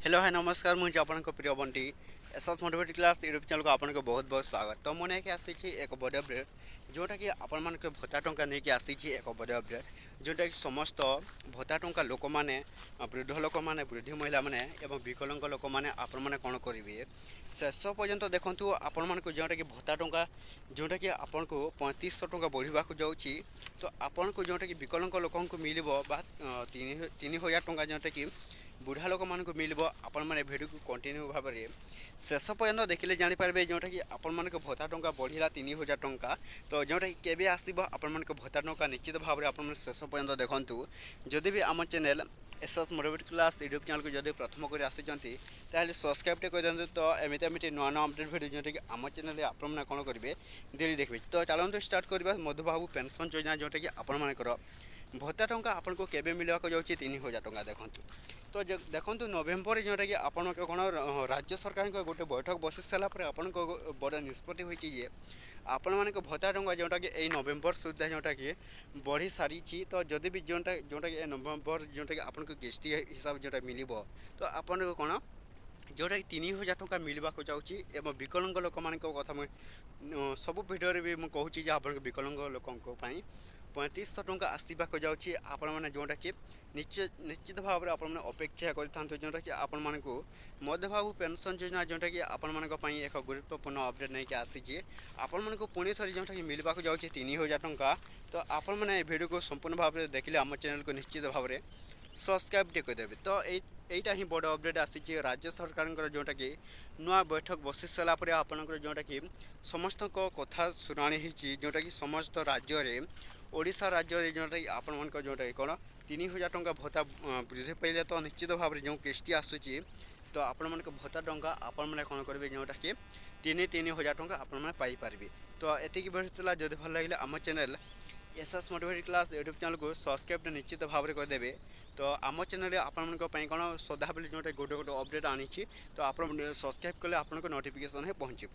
Hello hi नमस्कार मुझे आपको प्रिय Bunty SS motivate class YouTube channel को आपको बहुत बहुत स्वागत। तो मैंने कि आसी एक बड़ अपडेट जोटा कि आपण मान भत्ता टंका नहीं कि आसी एक बड़ अपडेट जोटा कि समस्त भत्ता टंका लोक मैंने वृद्ध लोक मैंने वृद्ध महिला मैंने एवं विकलांग लोक मैंने आपण मैंने कौन करेंगे शेष पर्यंत देखूँ आपण मान जोटा कि भत्ता टंका जोटा कि आपन को 3500 टंका बढ़ा जाऊँगी। तो आपन को जोटा कि विकलांग लोक मिल 3000 टंका जोटा कि बुढ़ा लोक मान मिल आपण मैंने भिडियो को कंटिन्यू भाव में शेष पर्यंत देखिले जानीपारे जोटा कि आपण मान भत्ता टंका बढ़ला 3000 टंका। तो जोटा कि केबे आसीबो आपण मान भत्ता टंका निश्चित भाव में आपण शेष पर्यंत देखंतु। जदि भी आम channel SS motivate class YouTube channel को जब प्रथम कर आसिचंती ताले सब्सक्राइब टे कर दियंतु। तो एमिति एमिति नुआ नुआ अपडेट भिडियो जोटा कि आम चैनल आपण मैंने कौन करेंगे डेली देखिए। तो चलते स्टार्ट करवा मधुबाबू पेंशन योजना जोटा कि आपण मानकर भत्ता टंका आपन को केबे मिलवाक जाउछि 3000 टंका देखंतु। तो देखो नवेम्बर जोटा कि आपण कौन राज्य सरकार गोटे बैठक बसी सारापर आपण बड़ निष्पत्ति होती आपण मान भत्ता टंका जोटा कि यही नवेम्बर सुधा जोटा कि बढ़ी सारी। तो जदि भी जोटा जोटा कि नवेम्बर जोटा कि आपन को किस्ती हिसाब जोटा मिल तो आपन को कौन जोटा कि 3000 टंका मिलवाक जाऊँगी। एवं विकलांग लोक मान कथा मुझे सब भिडियो भी मुझे कहूँ आप विकलांग लोक 3500 टंका आसवाक जाऊँगी। आपण मैंने जोटा कि निश्चित भाव में आपने अपेक्षा कर जोटा कि आपण मान मध्यबाबू पेंशन योजना जोटा कि आपण मान एक गुरुत्वपूर्ण अपडेट नहीं आसी आपण मान पुणी थी जोटा कि मिलवाक जाऊँगी 3000 टंका। तो आपण मैंने वीडियो को संपूर्ण भाव में देखिले आम चैनल को निश्चित भाव में सब्सक्राइब टे करदेवे। तो यहीटा ही बड़ अपडेट आसी राज्य सरकार जोटा कि नुआ बैठक बसी सारापर आपंकर जोटा कि समस्त कथा शुणी जोटा कि समस्त राज्य में ओडिशा राज्य जोटा कि आपण मान जोटा कि कौन 3000 टंका भत्ता वृद्धि पाइले। तो निश्चित भाव में जो किस्ती आसूची तो आपण मान भत्ता टंका आपण मैंने कौन करेंगे जोटा कि 3000 टंका आपण मैंने पाइपर। तो एतिक बढ़ता जब भल लगे आम channel SS motivate class YouTube channel को सब्सक्राइब निश्चित भाव में करदेवे। तो आम चैनल आपण कौन सदाबले जोटा गोटे गोटे अपडेट आनी तो आप सब्सक्राइब कले आपको नोटिफिकेशन पहुँचो।